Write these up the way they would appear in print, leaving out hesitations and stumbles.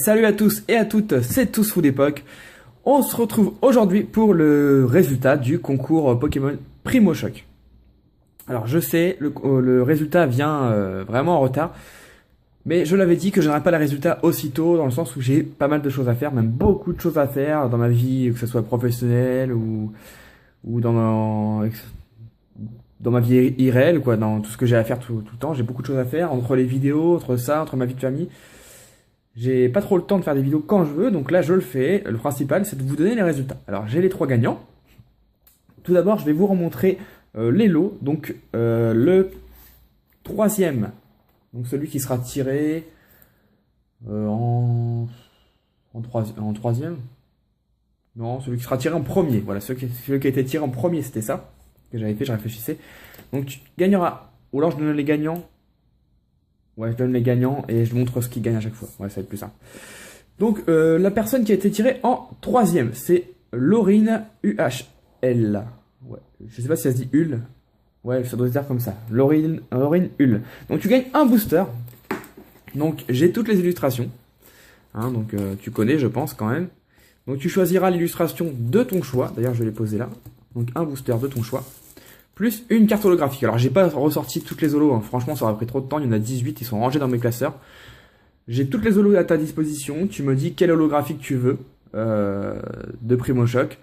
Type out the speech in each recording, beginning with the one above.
Salut à tous et à toutes, c'est Tous Fous d'époque. On se retrouve aujourd'hui pour le résultat du concours Pokémon Primo Choc. Alors je sais, le résultat vient vraiment en retard, mais je l'avais dit que je n'aurais pas les résultats aussitôt, dans le sens où j'ai pas mal de choses à faire, même beaucoup de choses à faire dans ma vie, que ce soit professionnelle ou dans ma vie irréelle, quoi, dans tout ce que j'ai à faire tout le temps. J'ai beaucoup de choses à faire, entre les vidéos, entre ça, entre ma vie de famille. J'ai pas trop le temps de faire des vidéos quand je veux, donc là je le fais. Le principal, c'est de vous donner les résultats. Alors j'ai les 3 gagnants. Tout d'abord, je vais vous remontrer les lots. Donc le troisième, donc celui qui sera tiré en troisième. Non, celui qui sera tiré en premier. Voilà, celui qui a été tiré en premier, c'était ça que j'avais fait, je réfléchissais. Donc tu gagneras, ou alors je donne les gagnants. Ouais, je donne les gagnants et je montre ce qu'ils gagnent à chaque fois. Ouais, ça va être plus simple. Donc, la personne qui a été tirée en troisième, c'est Laurine UHL. Ouais, je sais pas si ça se dit Hul. Ouais, ça doit se dire comme ça. Laurine Hul. Donc, tu gagnes un booster. Donc, j'ai toutes les illustrations. Hein, donc, tu connais, je pense, quand même. Donc, tu choisiras l'illustration de ton choix. D'ailleurs, je vais les poser là. Donc, un booster de ton choix. Plus une carte holographique. Alors, j'ai pas ressorti toutes les holos, hein. Franchement, ça aurait pris trop de temps. Il y en a 18, ils sont rangés dans mes classeurs. J'ai toutes les holos à ta disposition. Tu me dis quelle holographique tu veux de Primo Choc.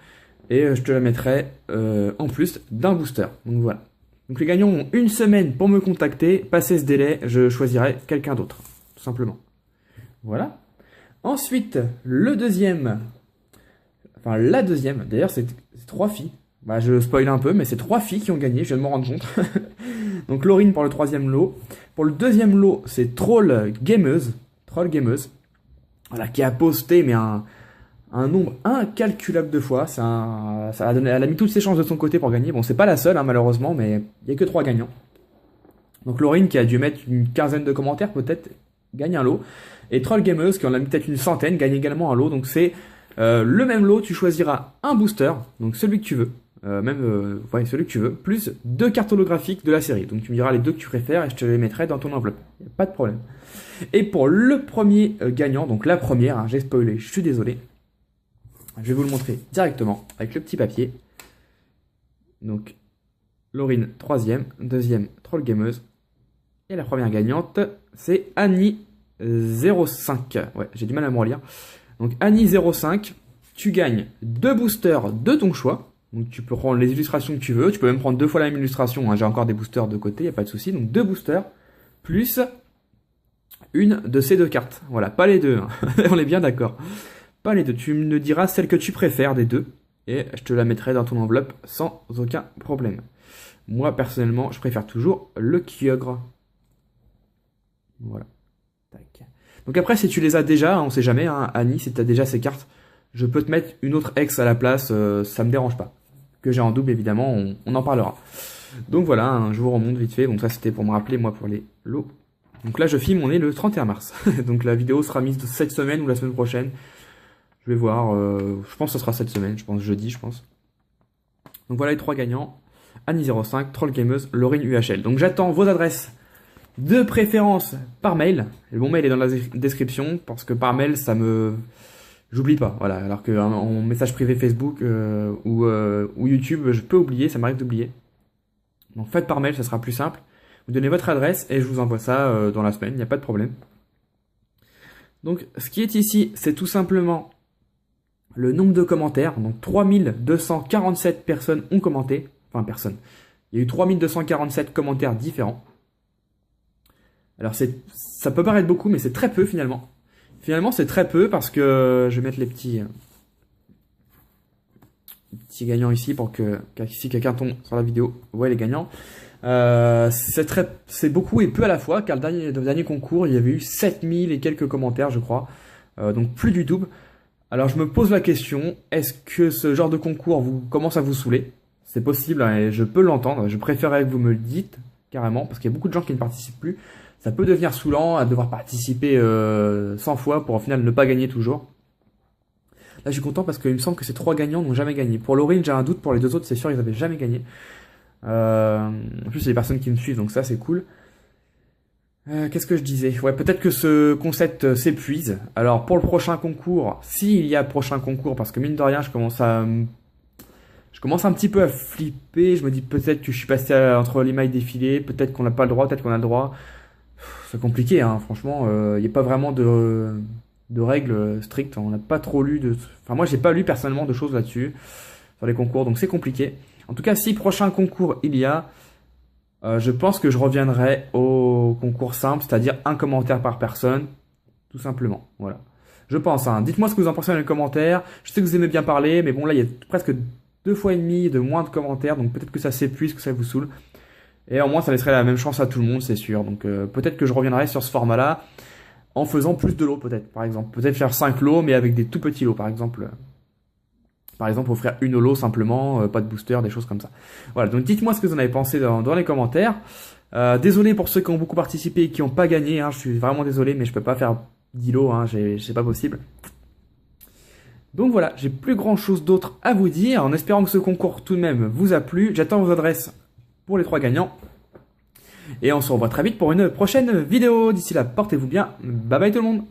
Et je te la mettrai en plus d'un booster. Donc, voilà. Donc, les gagnants ont une semaine pour me contacter. Passé ce délai, je choisirai quelqu'un d'autre. Tout simplement. Voilà. Ensuite, le deuxième. Enfin, la deuxième. D'ailleurs, c'est 3 filles. Bah, je spoil un peu, mais c'est 3 filles qui ont gagné, je viens de m'en rendre compte. Donc Laurine pour le troisième lot. Pour le deuxième lot, c'est Troll Gameuse. Voilà, qui a posté, mais un nombre incalculable de fois. Elle a mis toutes ses chances de son côté pour gagner. Bon, c'est pas la seule, hein, malheureusement, mais il n'y a que 3 gagnants. Donc Laurine, qui a dû mettre une quinzaine de commentaires, peut-être, gagne un lot. Et Troll Gameuse, qui en a mis peut-être une centaine, gagne également un lot. Donc c'est le même lot, tu choisiras un booster, donc celui que tu veux. Ouais, celui que tu veux, plus 2 cartes holographiques de la série. Donc tu me diras les 2 que tu préfères et je te les mettrai dans ton enveloppe. Y a pas de problème. Et pour le premier gagnant, donc la première, hein, j'ai spoilé, je suis désolé. Je vais vous le montrer directement avec le petit papier. Donc Laurine, troisième, deuxième, Troll Gameuse. Et la première gagnante, c'est Annie05. Ouais, j'ai du mal à me relire. Donc Annie05, tu gagnes 2 boosters de ton choix. Donc tu peux prendre les illustrations que tu veux. Tu peux même prendre 2 fois la même illustration. Hein. J'ai encore des boosters de côté, il n'y a pas de souci. Donc 2 boosters, plus une de ces 2 cartes. Voilà, pas les 2. Hein. On est bien d'accord. Pas les 2. Tu me diras celle que tu préfères des 2. Et je te la mettrai dans ton enveloppe sans aucun problème. Moi, personnellement, je préfère toujours le Kyogre. Voilà. Tac. Donc après, si tu les as déjà, on sait jamais, hein, Annie, si tu as déjà ces cartes, je peux te mettre une autre ex à la place, ça me dérange pas. Que j'ai en double, évidemment, on en parlera. Donc voilà, hein, je vous remonte vite fait. Donc ça, c'était pour me rappeler, moi, pour les lots. Donc là, je filme, on est le 31 mars. Donc la vidéo sera mise cette semaine ou la semaine prochaine. Je vais voir, je pense que ce sera cette semaine, je pense jeudi, je pense. Donc voilà les 3 gagnants. Annie05, Troll Gameuse, Laurine UHL. Donc j'attends vos adresses de préférence par mail. Et mon mail est dans la description, parce que par mail, ça me... J'oublie pas, voilà. Alors qu'en message privé Facebook ou YouTube, je peux oublier, ça m'arrive d'oublier. Donc faites par mail, ça sera plus simple. Vous donnez votre adresse et je vous envoie ça dans la semaine, il n'y a pas de problème. Donc ce qui est ici, c'est tout simplement le nombre de commentaires. Donc 3247 personnes ont commenté. Enfin, personnes. Il y a eu 3247 commentaires différents. Alors ça peut paraître beaucoup, mais c'est très peu finalement. Finalement, c'est très peu parce que je vais mettre les petits gagnants ici pour que si quelqu'un tombe sur la vidéo, voit les gagnants. C'est beaucoup et peu à la fois, car le dernier concours, il y avait eu 7000 et quelques commentaires, je crois. Donc plus du double. Alors je me pose la question, est-ce que ce genre de concours commence à vous saouler? C'est possible, hein, et je peux l'entendre. Je préférerais que vous me le dites, carrément, parce qu'il y a beaucoup de gens qui ne participent plus. Ça peut devenir saoulant à devoir participer 100 fois pour au final ne pas gagner toujours. Là, je suis content parce qu'il me semble que ces 3 gagnants n'ont jamais gagné. Pour Laurine, j'ai un doute. Pour les 2 autres, c'est sûr, ils n'avaient jamais gagné. En plus, c'est les personnes qui me suivent, donc ça, c'est cool. Qu'est-ce que je disais? Ouais, peut-être que ce concept s'épuise. Alors, pour le prochain concours, s'il y a prochain concours, parce que mine de rien, je commence un petit peu à flipper. Je me dis peut-être que je suis passé entre les mailles des filets, peut-être qu'on n'a pas le droit, peut-être qu'on a le droit. C'est compliqué, hein, franchement. Il n'y a pas vraiment de règles strictes. On n'a pas trop lu de. Enfin, moi, j'ai pas lu personnellement de choses là-dessus, sur les concours, donc c'est compliqué. En tout cas, si prochain concours il y a, je pense que je reviendrai au concours simple, c'est-à-dire un commentaire par personne, tout simplement. Voilà. Je pense, hein. Dites-moi ce que vous en pensez dans les commentaires. Je sais que vous aimez bien parler, mais bon, là, il y a presque 2 fois et demi de moins de commentaires, donc peut-être que ça s'épuise, que ça vous saoule. Et au moins, ça laisserait la même chance à tout le monde, c'est sûr. Donc peut-être que je reviendrai sur ce format-là en faisant plus de lots, peut-être, par exemple. Peut-être faire 5 lots, mais avec des tout petits lots, par exemple. Par exemple, offrir une holo simplement, pas de booster, des choses comme ça. Voilà, donc dites-moi ce que vous en avez pensé dans les commentaires. Désolé pour ceux qui ont beaucoup participé et qui n'ont pas gagné, hein, je suis vraiment désolé, mais je peux pas faire 10 lots, hein, c'est pas possible. Donc voilà, j'ai plus grand chose d'autre à vous dire, en espérant que ce concours tout de même vous a plu. J'attends vos adresses pour les 3 gagnants. Et on se revoit très vite pour une prochaine vidéo. D'ici là, portez-vous bien. Bye bye tout le monde.